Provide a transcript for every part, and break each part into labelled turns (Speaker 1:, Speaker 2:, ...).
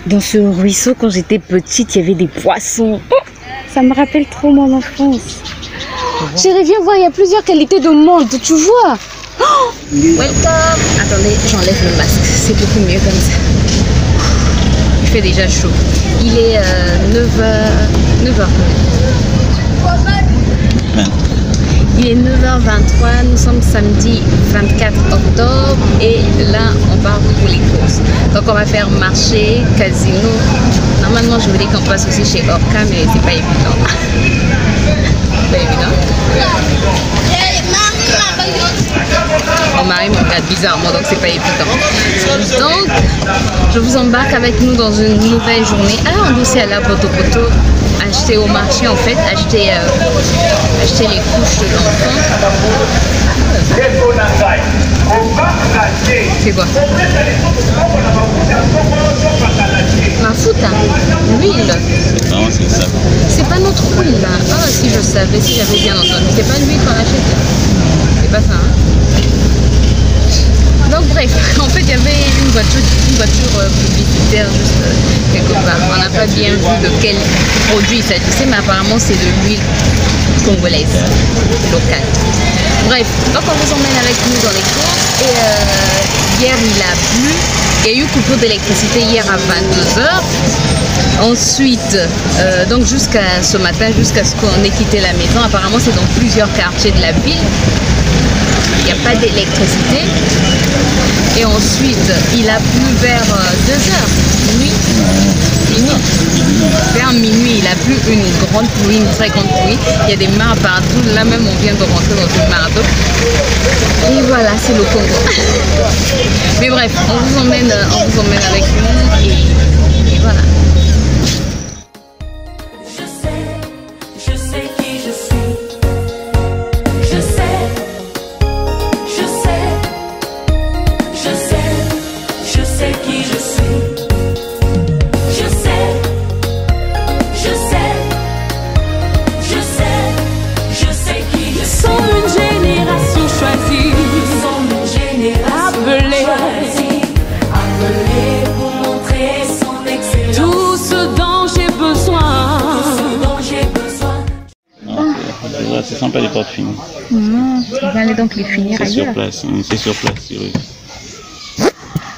Speaker 1: dans ce ruisseau, quand j'étais petite, il y avait des poissons. Oh, ça me rappelle trop mon enfance. Chérie, viens voir, il y a plusieurs qualités de monde, tu vois. Oh, welcome. Attendez, j'enlève le masque, c'est beaucoup mieux comme ça. Il fait déjà chaud. Il est 9h. Il est 9h23, nous sommes samedi 24 octobre et là on part pour les courses. Donc on va faire marché, casino. Normalement je voulais qu'on passe aussi chez Orca mais c'est pas évident. Pas évident. Mon mari me regarde bizarrement donc c'est pas évident. Donc je vous embarque avec nous dans une nouvelle journée. Ah, on doit aussi aller à Poto-Poto. Acheter au marché en fait, acheter les couches de l'enfant. C'est quoi? Ma fouta, l'huile.
Speaker 2: Non, c'est ça.
Speaker 1: C'est pas notre huile là. Ah si je savais, si j'avais bien entendu. C'est pas l'huile qu'on achète. C'est pas ça hein. Donc bref, en fait il y avait une voiture publicitaire juste quelque part. On n'a pas bien vu de quel produit il s'agissait, mais apparemment c'est de l'huile congolaise, locale. Bref, donc on vous emmène avec nous dans les courses. Et hier il a plu, il y a eu coupure d'électricité hier à 22h. Ensuite, donc jusqu'à ce matin, jusqu'à ce qu'on ait quitté la maison, apparemment c'est dans plusieurs quartiers de la ville. Il n'y a pas d'électricité. Et ensuite, il a plu vers 2h, nuit. Vers minuit, il a plu une grande pluie, une très grande pluie. Il y a des mares partout. Là même, on vient de rentrer dans une mare d'eau. Et voilà, c'est le Congo. Mais bref, on vous emmène avec nous et voilà.
Speaker 2: Ce ne sont pas des portes finies.
Speaker 1: Non, tu vas aller donc les finir ailleurs.
Speaker 2: Sur place, c'est sur place, oui.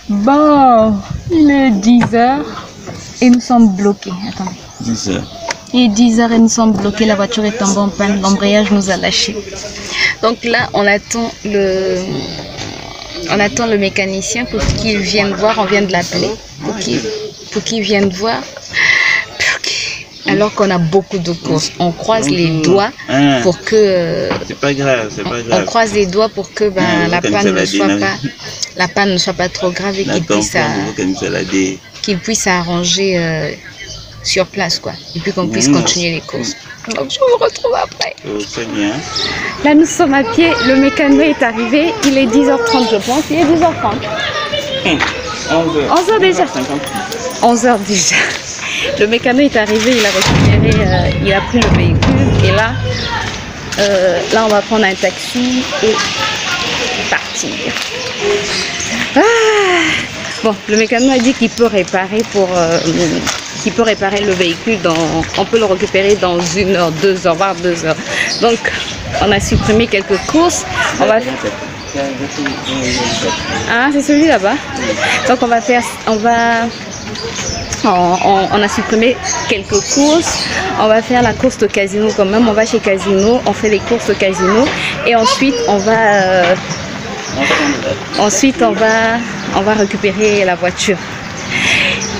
Speaker 1: Bon, il est 10h et nous sommes bloqués. Attendez.
Speaker 2: 10h.
Speaker 1: Il est 10h et nous sommes bloqués, la voiture est tombée en panne, l'embrayage nous a lâchés. Donc là, on attend le mécanicien pour qu'il vienne voir, on vient de l'appeler, pour qu'il vienne voir. Alors qu'on a beaucoup de courses, on croise les doigts pour que...
Speaker 2: c'est pas grave, c'est pas grave.
Speaker 1: On croise les doigts pour que la panne ne soit pas trop grave et qu'il puisse arranger sur place quoi. Et puis qu'on puisse continuer les courses. Donc je vous retrouve après.
Speaker 2: C'est bien.
Speaker 1: Là nous sommes à pied, le mécano est arrivé, il est 10h30 je pense, il est 10h30. 11h déjà. 11h déjà. Le mécano est arrivé, il a récupéré, il a pris le véhicule et là on va prendre un taxi et partir. Ah, bon, le mécano a dit qu'il peut réparer le véhicule, on peut le récupérer dans 1 heure, 2 heures, voire 2 heures. Donc on a supprimé quelques courses. On va... Ah, c'est celui là-bas. Donc on a supprimé quelques courses. On va faire la course au casino quand même. On va chez Casino, on fait les courses au casino et ensuite on va récupérer la voiture.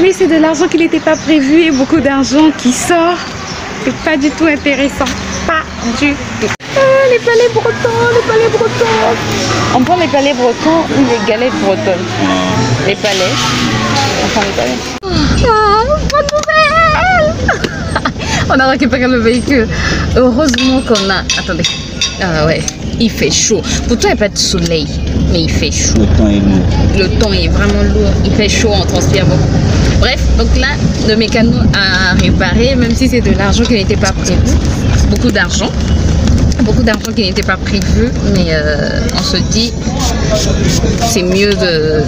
Speaker 1: Mais c'est de l'argent qui n'était pas prévu et beaucoup d'argent qui sort. C'est pas du tout intéressant. Pas du tout. Les palais bretons, les palais bretons. On prend les palais bretons ou les galettes bretonnes. Les palais. On prend les palais. Ah, bonne nouvelle. On a récupéré le véhicule. Heureusement qu'on a... Attendez. Ah ouais, il fait chaud. Pourtant, il n'y a pas de soleil. Mais il fait chaud.
Speaker 2: Le temps est lourd.
Speaker 1: Le temps est vraiment lourd. Il fait chaud, on transpire beaucoup. Bref, donc là, le mécano a réparé, même si c'est de l'argent qui n'était pas prévu. Beaucoup d'argent qui n'était pas prévu. Mais on se dit... c'est mieux de...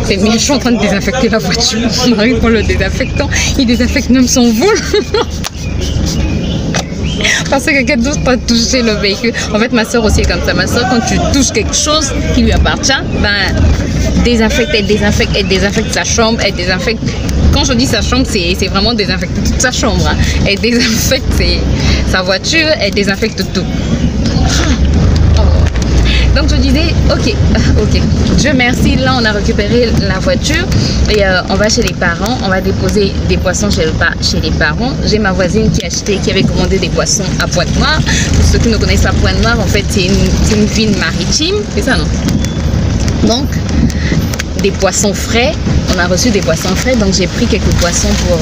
Speaker 1: C'est mieux, je suis en train de désinfecter la voiture. Mon mari prend le désinfectant, il désinfecte même son vol. Parce que quelqu'un d'autre a touché le véhicule. En fait, ma soeur aussi est comme ça. Ma soeur, quand tu touches quelque chose qui lui appartient, ben, désinfecte, elle désinfecte sa chambre, elle désinfecte. Quand je dis sa chambre, c'est vraiment désinfecter toute sa chambre. Hein. Elle désinfecte sa voiture, elle désinfecte tout. Donc je disais, ok, Dieu merci, là on a récupéré la voiture et on va chez les parents, on va déposer des poissons chez les parents. J'ai ma voisine qui avait commandé des poissons à Pointe-Noire. Pour ceux qui ne connaissent pas Pointe-Noire, en fait c'est une ville maritime, c'est ça non? Donc des poissons frais, on a reçu des poissons frais, donc j'ai pris quelques poissons pour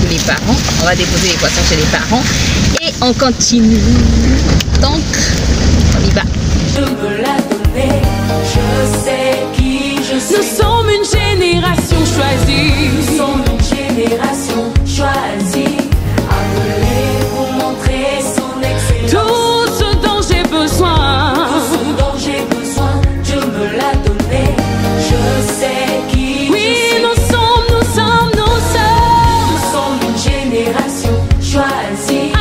Speaker 1: les parents. On va déposer les poissons chez les parents et on continue. Donc on y va.
Speaker 3: Je veux la donner, je sais qui je suis. Nous sommes une génération choisie. Nous sommes une génération choisie. Appelée pour montrer son excellence. Tout ce dont j'ai besoin. Tout ce dont j'ai besoin, Dieu me l'a donné. Je sais qui je suis. Nous sommes une génération choisie.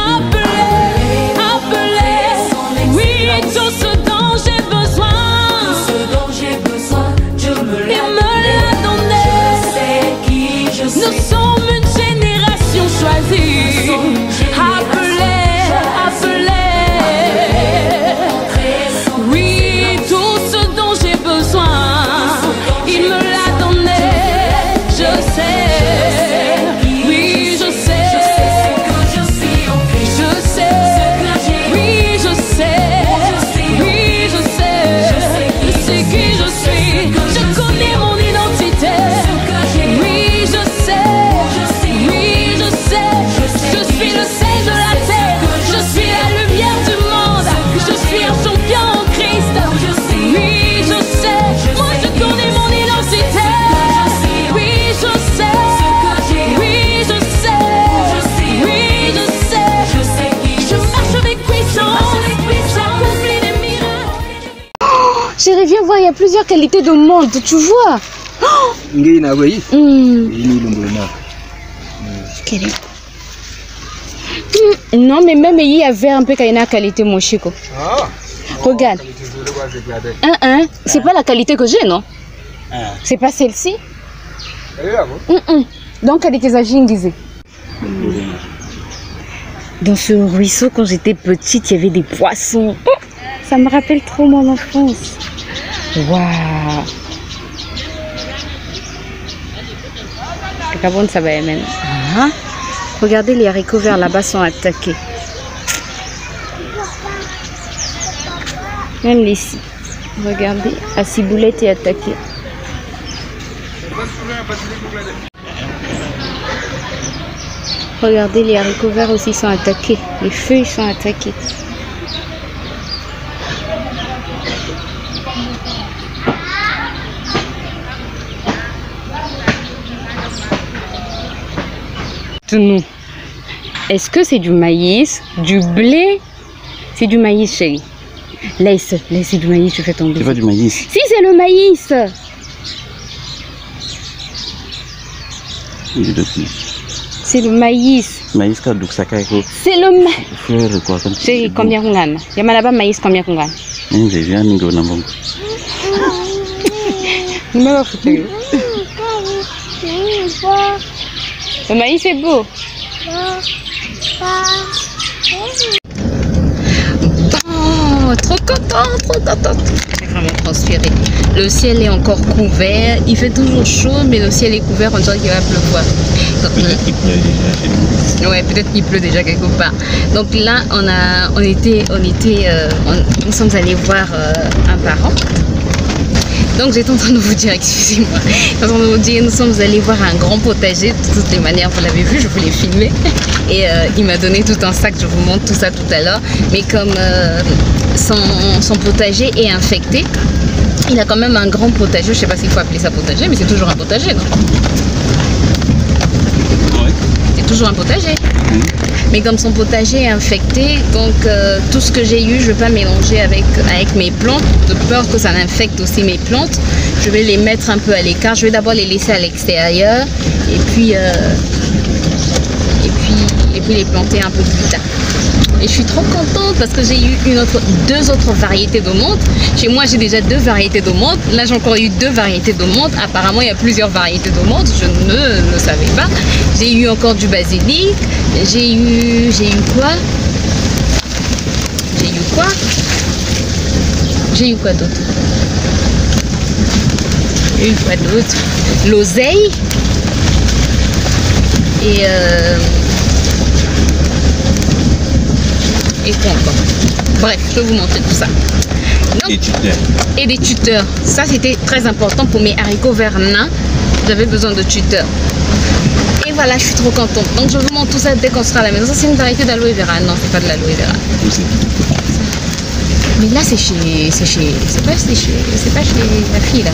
Speaker 1: Chérie, viens voir, il y a plusieurs qualités de monde, tu vois. Non, mais même il y avait un peu de qualité, mon chico. Regarde. C'est pas la qualité que j'ai, non? C'est pas celle-ci. Donc, elle était âgée. Dans ce ruisseau, quand j'étais petite, il y avait des poissons. Ça me rappelle trop mon enfance. Waouh. Ça va même. Regardez, les haricots verts là-bas sont attaqués. Même les ci. Regardez, la ciboulette est attaquée. Regardez, les haricots verts aussi sont attaqués. Les feuilles sont attaquées. Nous. Est-ce que c'est du maïs, du blé? C'est du maïs, chérie. Laisse du maïs, tu fais tomber.
Speaker 2: C'est pas du maïs.
Speaker 1: Si, c'est le maïs. C'est le maïs.
Speaker 2: Maïs ka duksaka eko.
Speaker 1: C'est le maïs. Chérie, combien qu'on gagne? Yama là-bas maïs, combien qu'on gagne?
Speaker 2: J'ai vu un ningo na bongo.
Speaker 1: Le maïs est beau. Oh, trop content. J'ai vraiment transpiré. Le ciel est encore couvert. Il fait toujours chaud, mais le ciel est couvert. On dirait qu'il va pleuvoir.
Speaker 2: Peut-être qu'il pleut déjà chez nous.
Speaker 1: Ouais, peut-être qu'il pleut déjà quelque part. Donc là, nous sommes allés voir un parent. Donc j'étais en train de vous dire, excusez-moi, nous sommes allés voir un grand potager. De toutes les manières, vous l'avez vu, je vous l'ai filmé. Et il m'a donné tout un sac, je vous montre tout ça tout à l'heure. Mais comme son potager est infecté, il a quand même un grand potager. Je ne sais pas s'il faut appeler ça potager, mais c'est toujours un potager, non?
Speaker 2: Oui.
Speaker 1: C'est toujours un potager. Mais comme son potager est infecté, donc tout ce que j'ai eu, je ne vais pas mélanger avec mes plantes, de peur que ça infecte aussi mes plantes. Je vais les mettre un peu à l'écart. Je vais d'abord les laisser à l'extérieur et puis les planter un peu plus tard. Et je suis trop contente parce que j'ai eu deux autres variétés de menthe. Chez moi, j'ai déjà 2 variétés de menthe. Là, j'ai encore eu 2 variétés de menthe. Apparemment, il y a plusieurs variétés de menthe. Je ne le savais pas. J'ai eu encore du basilic. J'ai eu quoi? J'ai eu quoi d'autre? L'oseille. Et quoi encore? Bref, je vais vous montrer tout ça. Donc, et des tuteurs. Ça, c'était très important pour mes haricots verts nains. J'avais besoin de tuteurs. Et voilà, je suis trop contente. Donc, je vous montre tout ça dès qu'on sera à la maison. Ça, c'est une variété d'aloe vera. Non, c'est pas de l'aloe vera. Ça. Mais là, c'est pas chez la fille, là.